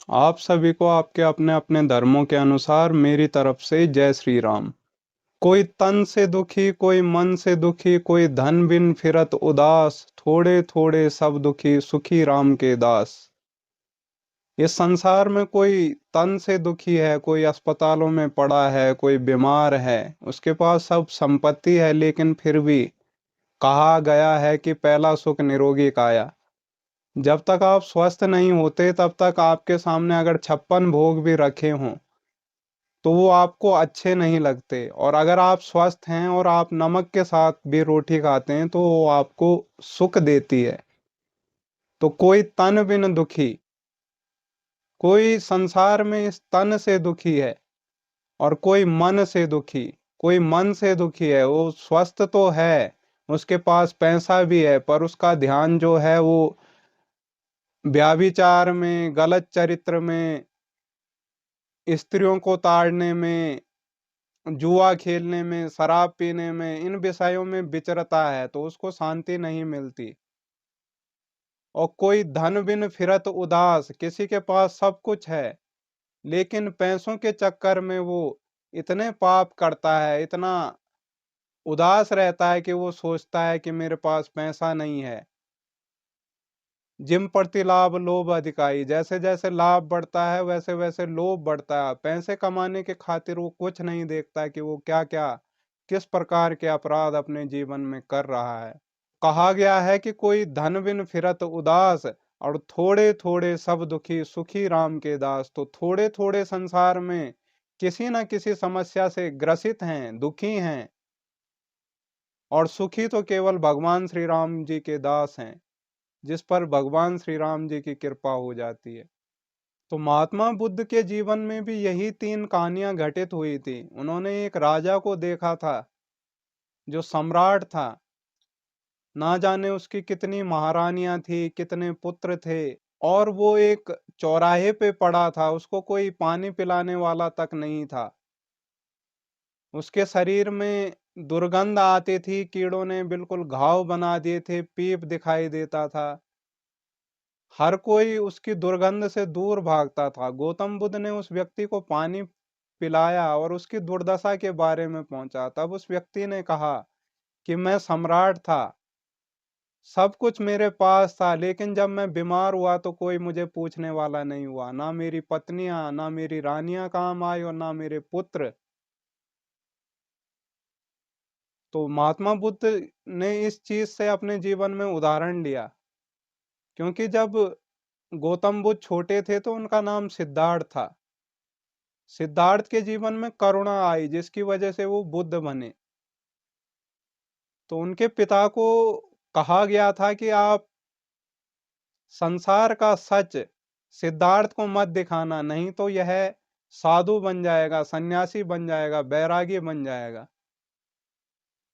आप सभी को आपके अपने अपने धर्मों के अनुसार मेरी तरफ से जय श्री राम। कोई तन से दुखी, कोई मन से दुखी, कोई धन बिन फिरत उदास, थोड़े थोड़े सब दुखी, सुखी राम के दास। इस संसार में कोई तन से दुखी है, कोई अस्पतालों में पड़ा है, कोई बीमार है, उसके पास सब संपत्ति है, लेकिन फिर भी कहा गया है कि पहला सुख निरोगी काया। जब तक आप स्वस्थ नहीं होते तब तक आपके सामने अगर 56 भोग भी रखे हों तो वो आपको अच्छे नहीं लगते, और अगर आप स्वस्थ हैं और आप नमक के साथ भी रोटी खाते हैं तो वो आपको सुख देती है। तो कोई तन बिन दुखी, कोई संसार में इस तन से दुखी है, और कोई मन से दुखी। कोई मन से दुखी है, वो स्वस्थ तो है, उसके पास पैसा भी है, पर उसका ध्यान जो है वो व्याभिचार में, गलत चरित्र में, स्त्रियों को ताड़ने में, जुआ खेलने में, शराब पीने में, इन विषयों में विचरता है, तो उसको शांति नहीं मिलती। और कोई धन बिन फिरत उदास, किसी के पास सब कुछ है लेकिन पैसों के चक्कर में वो इतने पाप करता है, इतना उदास रहता है कि वो सोचता है कि मेरे पास पैसा नहीं है। जिम प्रति लाभ लोभ अधिकाई, जैसे जैसे लाभ बढ़ता है वैसे वैसे लोभ बढ़ता है। पैसे कमाने के खातिर वो कुछ नहीं देखता कि वो क्या क्या, किस प्रकार के अपराध अपने जीवन में कर रहा है। कहा गया है कि कोई धन बिन फिरत उदास, और थोड़े थोड़े सब दुखी, सुखी राम के दास। तो थोड़े थोड़े संसार में किसी न किसी समस्या से ग्रसित हैं, दुखी हैं, और सुखी तो केवल भगवान श्री राम जी के दास हैं, जिस पर भगवान श्री राम जी की कृपा हो जाती है। तो महात्मा बुद्ध के जीवन में भी यही तीन कहानियां घटित हुई थी। उन्होंने एक राजा को देखा था जो सम्राट था, ना जाने उसकी कितनी महारानियां थी, कितने पुत्र थे, और वो एक चौराहे पे पड़ा था, उसको कोई पानी पिलाने वाला तक नहीं था। उसके शरीर में दुर्गंध आती थी, कीड़ों ने बिल्कुल घाव बना दिए थे, पीप दिखाई देता था, हर कोई उसकी दुर्गंध से दूर भागता था। गौतम बुद्ध ने उस व्यक्ति को पानी पिलाया और उसकी दुर्दशा के बारे में पहुंचा। तब उस व्यक्ति ने कहा कि मैं सम्राट था, सब कुछ मेरे पास था, लेकिन जब मैं बीमार हुआ तो कोई मुझे पूछने वाला नहीं हुआ, ना मेरी पत्नियां, ना मेरी रानियां काम आई, और ना मेरे पुत्र। तो महात्मा बुद्ध ने इस चीज से अपने जीवन में उदाहरण लिया, क्योंकि जब गौतम बुद्ध छोटे थे तो उनका नाम सिद्धार्थ था। सिद्धार्थ के जीवन में करुणा आई, जिसकी वजह से वो बुद्ध बने। तो उनके पिता को कहा गया था कि आप संसार का सच सिद्धार्थ को मत दिखाना, नहीं तो यह साधु बन जाएगा, सन्यासी बन जाएगा, बैरागी बन जाएगा।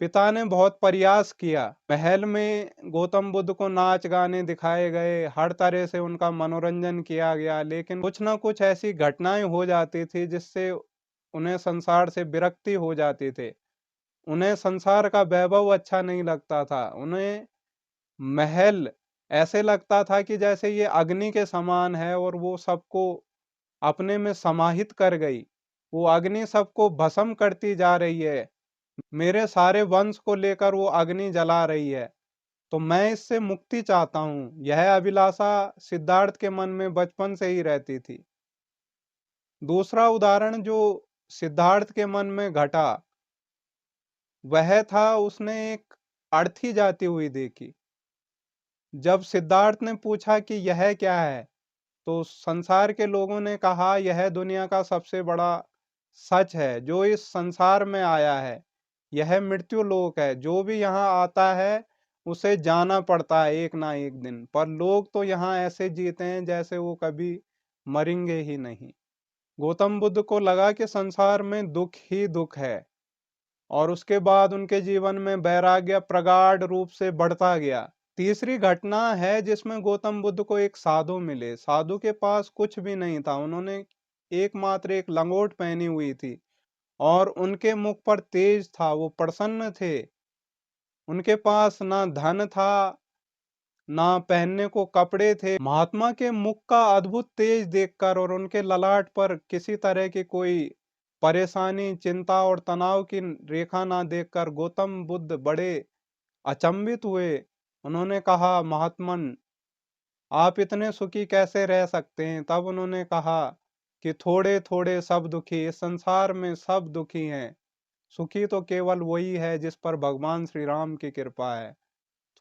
पिता ने बहुत प्रयास किया, महल में गौतम बुद्ध को नाच गाने दिखाए गए, हर तरह से उनका मनोरंजन किया गया, लेकिन कुछ ना कुछ ऐसी घटनाएं हो जाती थी जिससे उन्हें संसार से विरक्ति हो जाती थी। उन्हें संसार का वैभव अच्छा नहीं लगता था। उन्हें महल ऐसे लगता था कि जैसे ये अग्नि के समान है और वो सबको अपने में समाहित कर गई। वो अग्नि सबको भस्म करती जा रही है, मेरे सारे वंश को लेकर वो अग्नि जला रही है, तो मैं इससे मुक्ति चाहता हूँ। यह अभिलाषा सिद्धार्थ के मन में बचपन से ही रहती थी। दूसरा उदाहरण जो सिद्धार्थ के मन में घटा वह था, उसने एक अर्थी जाती हुई देखी। जब सिद्धार्थ ने पूछा कि यह क्या है, तो संसार के लोगों ने कहा यह दुनिया का सबसे बड़ा सच है जो इस संसार में आया है। यह मृत्यु लोक है, जो भी यहाँ आता है उसे जाना पड़ता है एक ना एक दिन, पर लोग तो यहाँ ऐसे जीते हैं जैसे वो कभी मरेंगे ही नहीं। गौतम बुद्ध को लगा कि संसार में दुख ही दुख है, और उसके बाद उनके जीवन में वैराग्य प्रगाढ़ रूप से बढ़ता गया। तीसरी घटना है जिसमें गौतम बुद्ध को एक साधु मिले। साधु के पास कुछ भी नहीं था, उन्होंने एकमात्र एक लंगोट पहनी हुई थी, और उनके मुख पर तेज था, वो प्रसन्न थे। उनके पास ना धन था, ना पहनने को कपड़े थे। महात्मा के मुख का अद्भुत तेज देखकर और उनके ललाट पर किसी तरह की कोई परेशानी, चिंता और तनाव की रेखा ना देखकर गौतम बुद्ध बड़े अचंभित हुए। उन्होंने कहा, महात्मन, आप इतने सुखी कैसे रह सकते हैं? तब उन्होंने कहा कि थोड़े थोड़े सब दुखी, इस संसार में सब दुखी हैं, सुखी तो केवल वही है जिस पर भगवान श्री राम की कृपा है।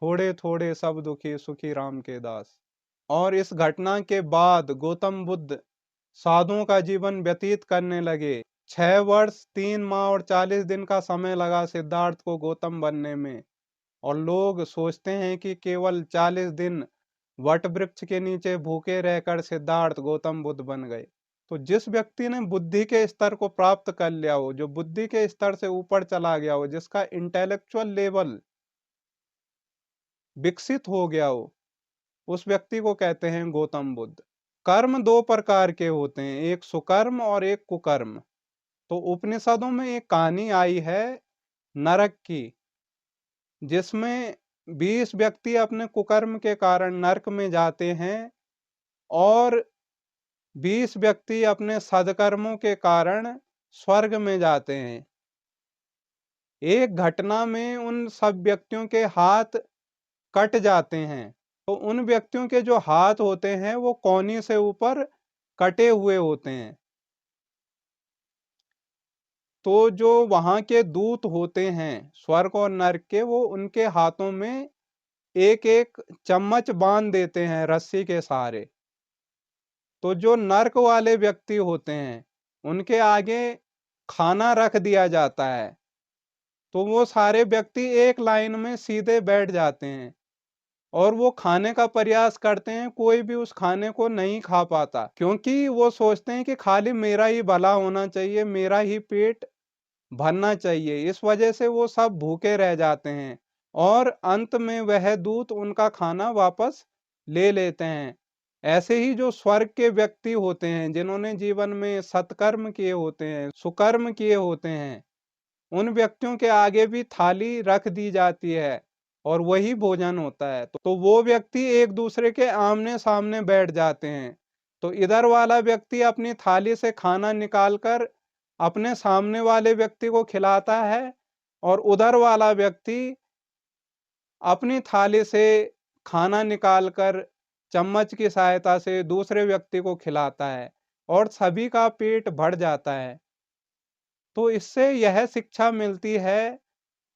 थोड़े थोड़े सब दुखी, सुखी राम के दास। और इस घटना के बाद गौतम बुद्ध साधुओं का जीवन व्यतीत करने लगे। 6 वर्ष 3 माह और 40 दिन का समय लगा सिद्धार्थ को गौतम बनने में। और लोग सोचते हैं कि केवल 40 दिन वट वृक्ष के नीचे भूखे रहकर सिद्धार्थ गौतम बुद्ध बन गए। तो जिस व्यक्ति ने बुद्धि के स्तर को प्राप्त कर लिया हो, जो बुद्धि के स्तर से ऊपर चला गया हो, जिसका इंटेलेक्चुअल लेवल विकसित हो गया हो, उस व्यक्ति को कहते हैं गौतम बुद्ध। कर्म 2 प्रकार के होते हैं, एक सुकर्म और एक कुकर्म। तो उपनिषदों में एक कहानी आई है नरक की, जिसमें 20 व्यक्ति अपने कुकर्म के कारण नरक में जाते हैं और 20 व्यक्ति अपने सद्कर्मों के कारण स्वर्ग में जाते हैं। एक घटना में उन सब व्यक्तियों के हाथ कट जाते हैं। तो उन व्यक्तियों के जो हाथ होते हैं वो कौनी से ऊपर कटे हुए होते हैं। तो जो वहां के दूत होते हैं स्वर्ग और नरक के, वो उनके हाथों में एक एक चम्मच बांध देते हैं रस्सी के सहारे। तो जो नर्क वाले व्यक्ति होते हैं उनके आगे खाना रख दिया जाता है, तो वो सारे व्यक्ति एक लाइन में सीधे बैठ जाते हैं और वो खाने का प्रयास करते हैं। कोई भी उस खाने को नहीं खा पाता, क्योंकि वो सोचते हैं कि खाली मेरा ही भला होना चाहिए, मेरा ही पेट भरना चाहिए। इस वजह से वो सब भूखे रह जाते हैं और अंत में वह दूत उनका खाना वापस ले लेते हैं। ऐसे ही जो स्वर्ग के व्यक्ति होते हैं, जिन्होंने जीवन में सत्कर्म किए होते हैं, सुकर्म किए होते हैं, उन व्यक्तियों के आगे भी थाली रख दी जाती है और वही भोजन होता है। तो वो व्यक्ति एक दूसरे के आमने सामने बैठ जाते हैं। तो इधर वाला व्यक्ति अपनी थाली से खाना निकालकर अपने सामने वाले व्यक्ति को खिलाता है और उधर वाला व्यक्ति अपनी थाली से खाना निकालकर चम्मच की सहायता से दूसरे व्यक्ति को खिलाता है और सभी का पेट भर जाता है। तो इससे यह शिक्षा मिलती है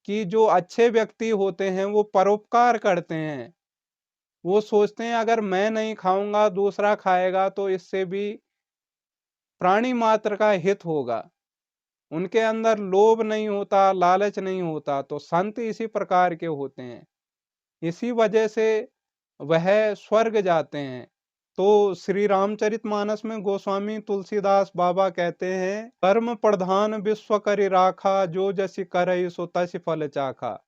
कि जो अच्छे व्यक्ति होते हैं वो परोपकार करते हैं। वो सोचते हैं अगर मैं नहीं खाऊंगा दूसरा खाएगा तो इससे भी प्राणी मात्र का हित होगा। उनके अंदर लोभ नहीं होता, लालच नहीं होता। तो संत इसी प्रकार के होते हैं, इसी वजह से वह स्वर्ग जाते हैं। तो श्री रामचरितमानस में गोस्वामी तुलसीदास बाबा कहते हैं, कर्म प्रधान विश्व करि राखा, जो जैसी करई सो तसि फल चाखा।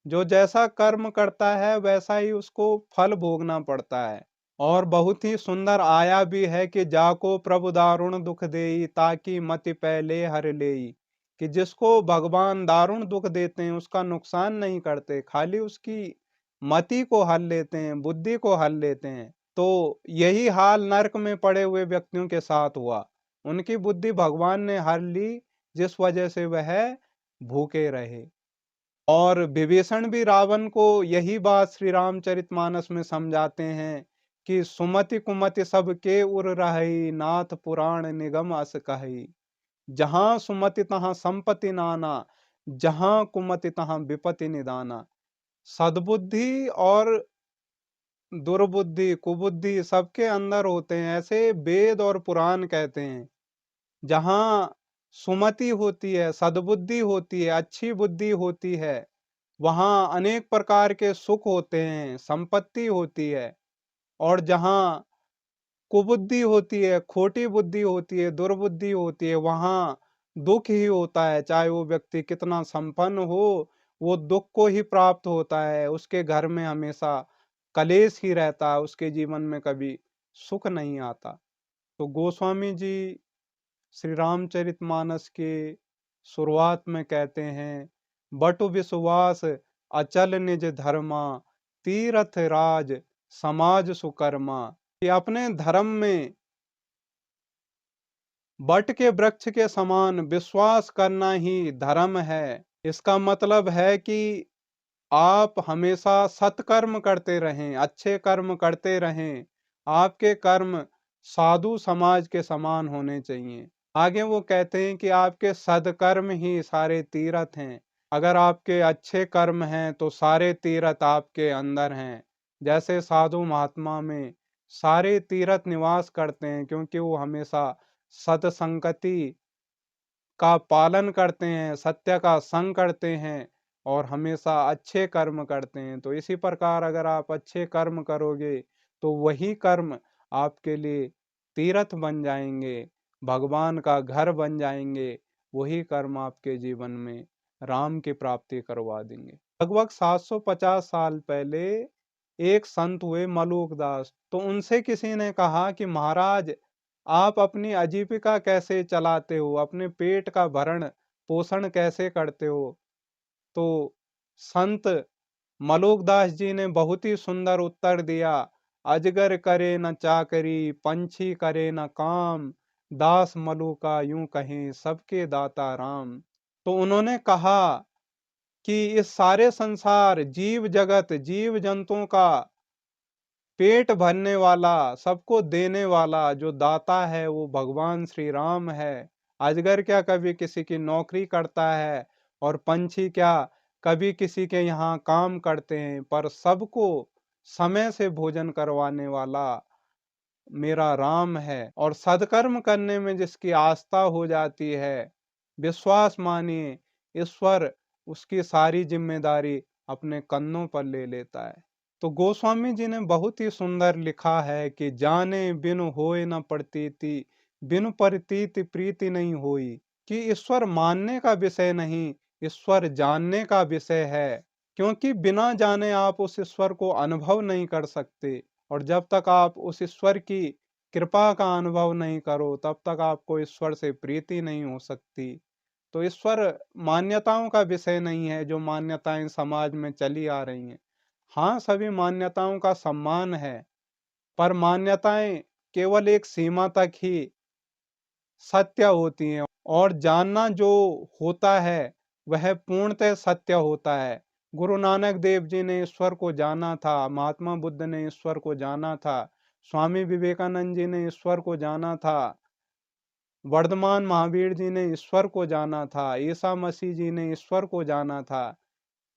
जो जैसा कर्म करता है वैसा ही उसको फल भोगना पड़ता है। और बहुत ही सुंदर आया भी है कि जाको प्रभु दारुण दुख देई, ताकि मति पहले हर लेई। कि जिसको भगवान दारुण दुख देते हैं उसका नुकसान नहीं करते, खाली उसकी मति को हर लेते हैं, बुद्धि को हर लेते हैं। तो यही हाल नरक में पड़े हुए व्यक्तियों के साथ हुआ। उनकी बुद्धि भगवान ने हर ली, जिस वजह से वह भूखे रहे। और विभीषण भी रावण को यही बात श्री रामचरितमानस में समझाते हैं कि सुमति कुमति सब के उर रहई, नाथ पुराण निगम अस कहई। जहां सुमति तहां संपत्ति नाना, जहां कुमति तहां विपत्ति निदाना। सद्बुद्धि और दुर्बुद्धि, कुबुद्धि सबके अंदर होते हैं, ऐसे वेद और पुराण कहते हैं। जहां सुमति होती है, सद्बुद्धि होती है, अच्छी बुद्धि होती है, वहां अनेक प्रकार के सुख होते हैं, संपत्ति होती है। और जहां कुबुद्धि होती है, खोटी बुद्धि होती है, दुर्बुद्धि होती है, वहां दुख ही होता है। चाहे वो व्यक्ति कितना संपन्न हो, वो दुख को ही प्राप्त होता है। उसके घर में हमेशा कलेश ही रहता है, उसके जीवन में कभी सुख नहीं आता। तो गोस्वामी जी श्री रामचरितमानस के शुरुआत में कहते हैं, बटु विश्वास अचल निज धर्मा, तीर्थ राज समाज सुकर्मा, कि अपने धर्म में वट के वृक्ष के समान विश्वास करना ही धर्म है। इसका मतलब है कि आप हमेशा सत्कर्म करते रहें, अच्छे कर्म करते रहें। आपके कर्म साधु समाज के समान होने चाहिए। आगे वो कहते हैं कि आपके सद्कर्म ही सारे तीर्थ हैं। अगर आपके अच्छे कर्म हैं तो सारे तीर्थ आपके अंदर हैं। जैसे साधु महात्मा में सारे तीर्थ निवास करते हैं, क्योंकि वो हमेशा सत्संगति का पालन करते हैं, सत्य का संग करते हैं और हमेशा अच्छे कर्म करते हैं। तो इसी प्रकार अगर आप अच्छे कर्म करोगे तो वही कर्म आपके लिए तीर्थ बन जाएंगे, भगवान का घर बन जाएंगे। वही कर्म आपके जीवन में राम की प्राप्ति करवा देंगे। लगभग 750 साल पहले एक संत हुए मलूकदास। तो उनसे किसी ने कहा कि महाराज, आप अपनी आजीविका कैसे चलाते हो, अपने पेट का भरण पोषण कैसे करते हो? तो संत मलूकदास जी ने बहुत ही सुंदर उत्तर दिया। अजगर करे न चाकरी, पंछी करे न काम, दास मलूका यूं कहें सबके दाता राम। तो उन्होंने कहा कि इस सारे संसार, जीव जगत, जीव जंतुओं का पेट भरने वाला, सबको देने वाला जो दाता है वो भगवान श्री राम है। अजगर क्या कभी किसी की नौकरी करता है, और पंछी क्या कभी किसी के यहाँ काम करते हैं, पर सबको समय से भोजन करवाने वाला मेरा राम है। और सत्कर्म करने में जिसकी आस्था हो जाती है, विश्वास मानिए, ईश्वर उसकी सारी जिम्मेदारी अपने कंधों पर ले लेता है। तो गोस्वामी जी ने बहुत ही सुंदर लिखा है कि जाने बिनु होए न प्रतीति, बिनु प्रतीति प्रीति नहीं होई। कि ईश्वर मानने का विषय नहीं, ईश्वर जानने का विषय है। क्योंकि बिना जाने आप उस ईश्वर को अनुभव नहीं कर सकते, और जब तक आप उस ईश्वर की कृपा का अनुभव नहीं करो तब तक आपको ईश्वर से प्रीति नहीं हो सकती। तो ईश्वर मान्यताओं का विषय नहीं है जो मान्यताएं समाज में चली आ रही हैं। हाँ, सभी मान्यताओं का सम्मान है, पर मान्यताएं केवल एक सीमा तक ही सत्य होती हैं, और जानना जो होता है वह पूर्णतः सत्य होता है। गुरु नानक देव जी ने ईश्वर को जाना था, महात्मा बुद्ध ने ईश्वर को जाना था, स्वामी विवेकानंद जी ने ईश्वर को जाना था, वर्धमान महावीर जी ने ईश्वर को जाना था, ईसा मसीह जी ने ईश्वर को जाना था,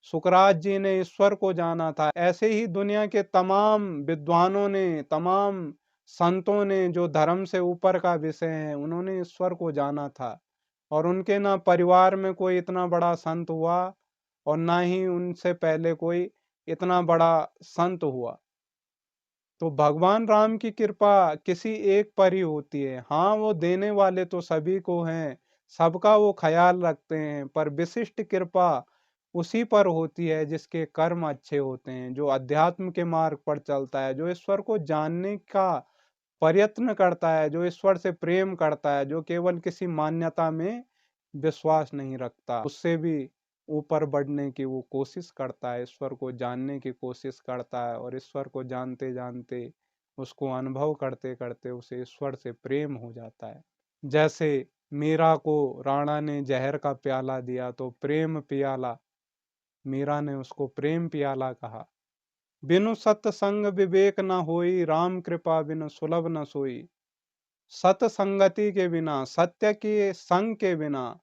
सुकरात जी ने ईश्वर को जाना था। ऐसे ही दुनिया के तमाम विद्वानों ने, तमाम संतों ने जो धर्म से ऊपर का विषय है, उन्होंने ईश्वर को जाना था। और उनके ना परिवार में कोई इतना बड़ा संत हुआ, और ना ही उनसे पहले कोई इतना बड़ा संत हुआ। तो भगवान राम की कृपा किसी एक पर ही होती है। हाँ, वो देने वाले तो सभी को हैं, सबका वो ख्याल रखते हैं, पर विशिष्ट कृपा उसी पर होती है जिसके कर्म अच्छे होते हैं, जो अध्यात्म के मार्ग पर चलता है, जो ईश्वर को जानने का प्रयत्न करता है, जो ईश्वर से प्रेम करता है, जो केवल किसी मान्यता में विश्वास नहीं रखता, उससे भी ऊपर बढ़ने की वो कोशिश करता है, ईश्वर को जानने की कोशिश करता है, और ईश्वर को जानते जानते, उसको अनुभव करते करते उसे ईश्वर से प्रेम हो जाता है। जैसे मीरा को राणा ने जहर का प्याला दिया तो प्रेम पियाला, मीरा ने उसको प्रेम पियाला कहा। बिनु सत्संग विवेक न होई, राम कृपा बिनु सुलभ न सोई। सत्संगति के बिना, सत्य के संग के बिना,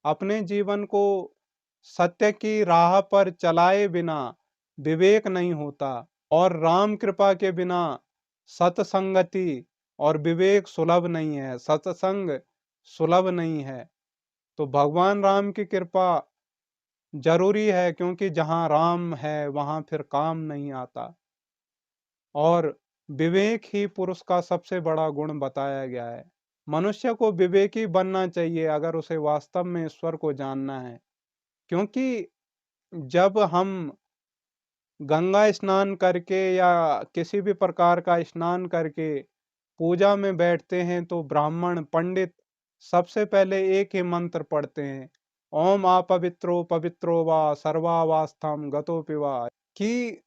अपने जीवन को सत्य की राह पर चलाए बिना विवेक नहीं होता, और राम कृपा के बिना सत्संगति और विवेक सुलभ नहीं है, सत्संग सुलभ नहीं है। तो भगवान राम की कृपा जरूरी है, क्योंकि जहां राम है वहां फिर काम नहीं आता। और विवेक ही पुरुष का सबसे बड़ा गुण बताया गया है। मनुष्य को विवेकी बनना चाहिए अगर उसे वास्तव में ईश्वर को जानना है। क्योंकि जब हम गंगा स्नान करके या किसी भी प्रकार का स्नान करके पूजा में बैठते हैं तो ब्राह्मण पंडित सबसे पहले एक ही मंत्र पढ़ते हैं, ओम अपवित्रो पवित्रो वा सर्वावस्थाम गतोपि वा। कि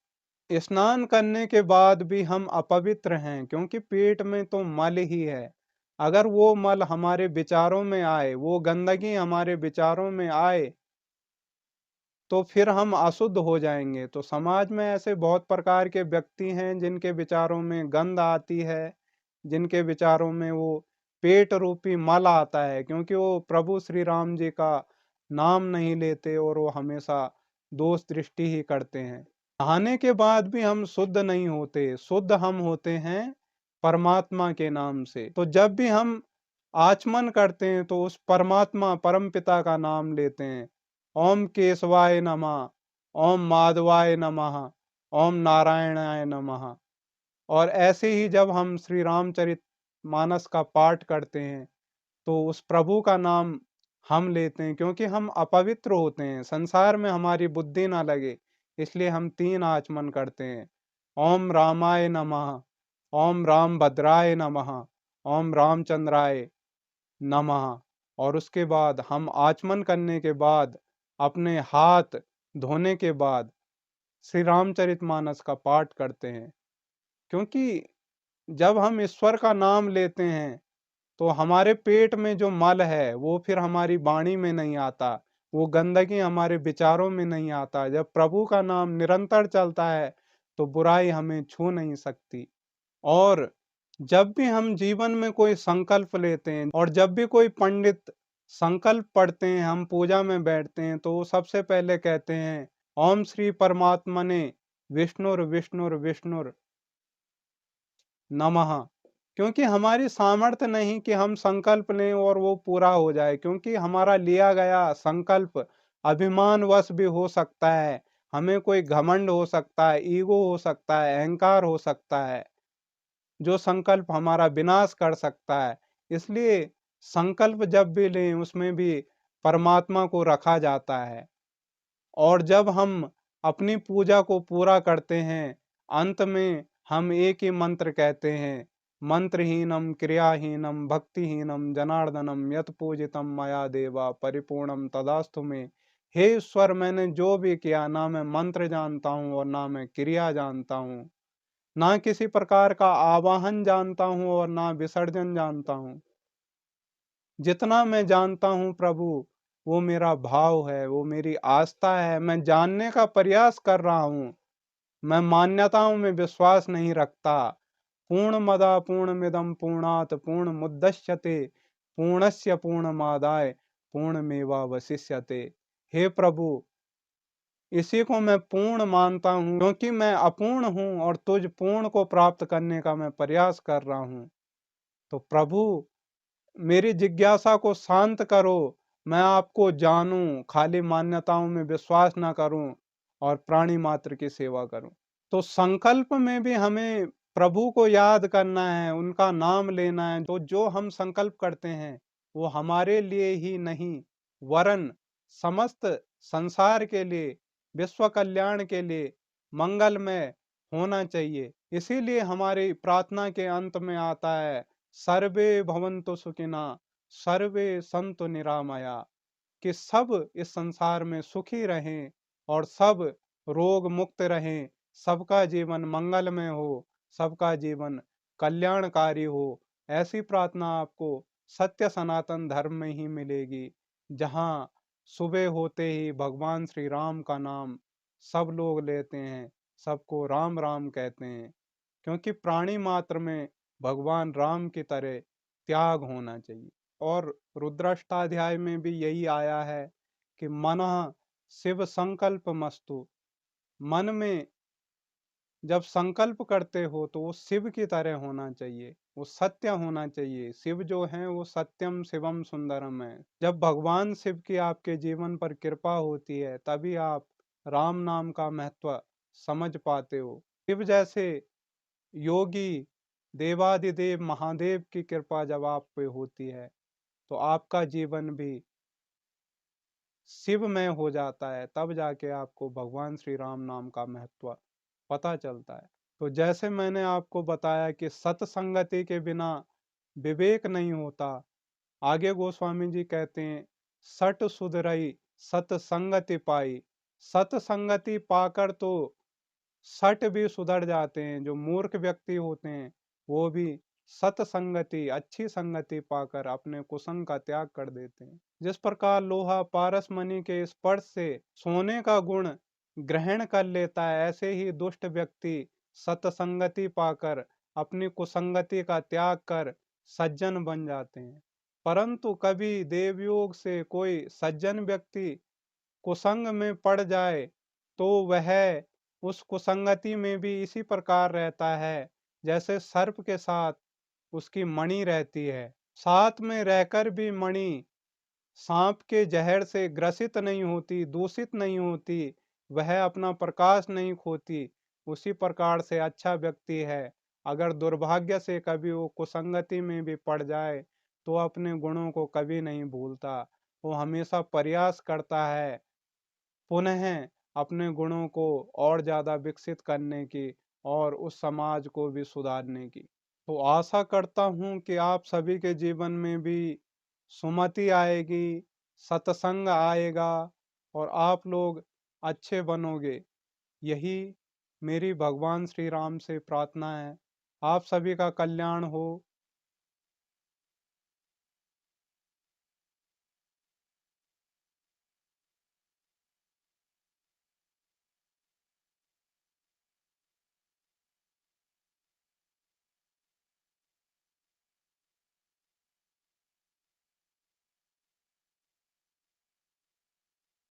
स्नान करने के बाद भी हम अपवित्र हैं, क्योंकि पेट में तो मल ही है। अगर वो मल हमारे विचारों में आए, वो गंदगी हमारे विचारों में आए, तो फिर हम अशुद्ध हो जाएंगे। तो समाज में ऐसे बहुत प्रकार के व्यक्ति हैं जिनके विचारों में गंध आती है, जिनके विचारों में वो पेट रूपी मल आता है, क्योंकि वो प्रभु श्री राम जी का नाम नहीं लेते और वो हमेशा दोष दृष्टि ही करते हैं। नहाने के बाद भी हम शुद्ध नहीं होते, शुद्ध हम होते हैं परमात्मा के नाम से। तो जब भी हम आचमन करते हैं तो उस परमात्मा परम पिता का नाम लेते हैं। ओम केशवाय नमः, ओम माधवाय नमः, ओम नारायणाय नमः। और ऐसे ही जब हम श्री रामचरित मानस का पाठ करते हैं तो उस प्रभु का नाम हम लेते हैं, क्योंकि हम अपवित्र होते हैं, संसार में हमारी बुद्धि ना लगे, इसलिए हम 3 आचमन करते हैं। ओम रामाय नमः, ओम राम भद्राय नमः, ओम रामचंद्राय नमः। और उसके बाद हम आचमन करने के बाद अपने हाथ धोने के बाद श्री रामचरितमानस का पाठ करते हैं, क्योंकि जब हम ईश्वर का नाम लेते हैं तो हमारे पेट में जो मल है वो फिर हमारी वाणी में नहीं आता, वो गंदगी हमारे विचारों में नहीं आता। जब प्रभु का नाम निरंतर चलता है तो बुराई हमें छू नहीं सकती। और जब भी हम जीवन में कोई संकल्प लेते हैं और जब भी कोई पंडित संकल्प पढ़ते हैं, हम पूजा में बैठते हैं, तो वो सबसे पहले कहते हैं ओम श्री परमात्मने विष्णुर विष्णुर विष्णुर नमः। क्योंकि हमारी सामर्थ्य नहीं कि हम संकल्प लें और वो पूरा हो जाए, क्योंकि हमारा लिया गया संकल्प अभिमानवश भी हो सकता है, हमें कोई घमंड हो सकता है, ईगो हो सकता है, अहंकार हो सकता है, जो संकल्प हमारा विनाश कर सकता है। इसलिए संकल्प जब भी लें उसमें भी परमात्मा को रखा जाता है। और जब हम अपनी पूजा को पूरा करते हैं, अंत में हम एक ही मंत्र कहते हैं, मंत्रहीनम क्रियाहीनम भक्तिहीनम जनार्दनम यत पूजितम मया देवा परिपूर्णम तदास्तु में। हे ईश्वर, मैंने जो भी किया, ना मैं मंत्र जानता हूँ और ना मैं क्रिया जानता हूँ, ना किसी प्रकार का आवाहन जानता हूँ और ना विसर्जन जानता हूँ। जितना मैं जानता हूँ प्रभु, वो मेरा भाव है, वो मेरी आस्था है। मैं जानने का प्रयास कर रहा हूँ, मैं मान्यताओं में विश्वास नहीं रखता। पूर्णमदा पूर्णमिदं पूर्णात् पूर्णमुदच्यते पूर्णस्य पूर्णमादाय पूर्णमेवावशिष्यते। हे प्रभु, इसी को मैं पूर्ण मानता हूँ, क्योंकि मैं अपूर्ण हूँ और तुझ पूर्ण को प्राप्त करने का मैं प्रयास कर रहा हूँ। तो प्रभु, मेरी जिज्ञासा को शांत करो, मैं आपको जानूं, खाली मान्यताओं में विश्वास ना करूं और प्राणी मात्र की सेवा करूं। तो संकल्प में भी हमें प्रभु को याद करना है, उनका नाम लेना है। तो जो हम संकल्प करते हैं वो हमारे लिए ही नहीं, वरन समस्त संसार के लिए, विश्व कल्याण के लिए मंगलमय होना चाहिए। इसीलिए हमारी प्रार्थना के अंत में आता है, सर्वे भवन्तु सुखिना सर्वे सन्तु निरामया, कि सब इस संसार में सुखी रहें और सब रोग मुक्त रहें, सबका जीवन मंगलमय हो, सबका जीवन कल्याणकारी हो। ऐसी प्रार्थना आपको सत्य सनातन धर्म में ही मिलेगी, जहाँ सुबह होते ही भगवान श्री राम का नाम सब लोग लेते हैं, सबको राम राम कहते हैं, क्योंकि प्राणी मात्र में भगवान राम की तरह त्याग होना चाहिए। और रुद्राष्टाध्याय में भी यही आया है कि मनः शिव संकल्प मस्तु। मन में जब संकल्प करते हो तो वो शिव की तरह होना चाहिए, वो सत्य होना चाहिए। शिव जो है वो सत्यम शिवम सुंदरम है। जब भगवान शिव की आपके जीवन पर कृपा होती है तभी आप राम नाम का महत्व समझ पाते हो। शिव जैसे योगी, देवादिदेव महादेव की कृपा जब आप पे होती है तो आपका जीवन भी शिवमय हो जाता है, तब जाके आपको भगवान श्री राम नाम का महत्व पता चलता है। तो जैसे मैंने आपको बताया कि सत्संगति के बिना विवेक नहीं होता, आगे गोस्वामी जी कहते हैं, सट सुधरई सत्संगति पाई। सत्संगति पाकर तो सट भी सुधर जाते हैं। जो मूर्ख व्यक्ति होते हैं वो भी सत्संगति, अच्छी संगति पाकर अपने कुसंग का त्याग कर देते हैं। जिस प्रकार लोहा पारस मणि के स्पर्श से सोने का गुण ग्रहण कर लेता है, ऐसे ही दुष्ट व्यक्ति सत्संगति पाकर अपनी कुसंगति का त्याग कर सज्जन बन जाते हैं। परंतु कभी देवयोग से कोई सज्जन व्यक्ति कुसंग में पड़ जाए तो वह उस कुसंगति में भी इसी प्रकार रहता है जैसे सर्प के साथ उसकी मणि रहती है। साथ में रहकर भी मणि सांप के जहर से ग्रसित नहीं होती, दूषित नहीं होती, वह अपना प्रकाश नहीं खोती। उसी प्रकार से अच्छा व्यक्ति है। अगर दुर्भाग्य से कभी वो कुसंगति में भी पड़ जाए तो अपने गुणों को कभी नहीं भूलता। वो हमेशा प्रयास करता है पुनः अपने गुणों को और ज़्यादा विकसित करने की और उस समाज को भी सुधारने की। तो आशा करता हूँ कि आप सभी के जीवन में भी सुमति आएगी, सत्संग आएगा और आप लोग अच्छे बनोगे। यही मेरी भगवान श्री राम से प्रार्थना है। आप सभी का कल्याण हो।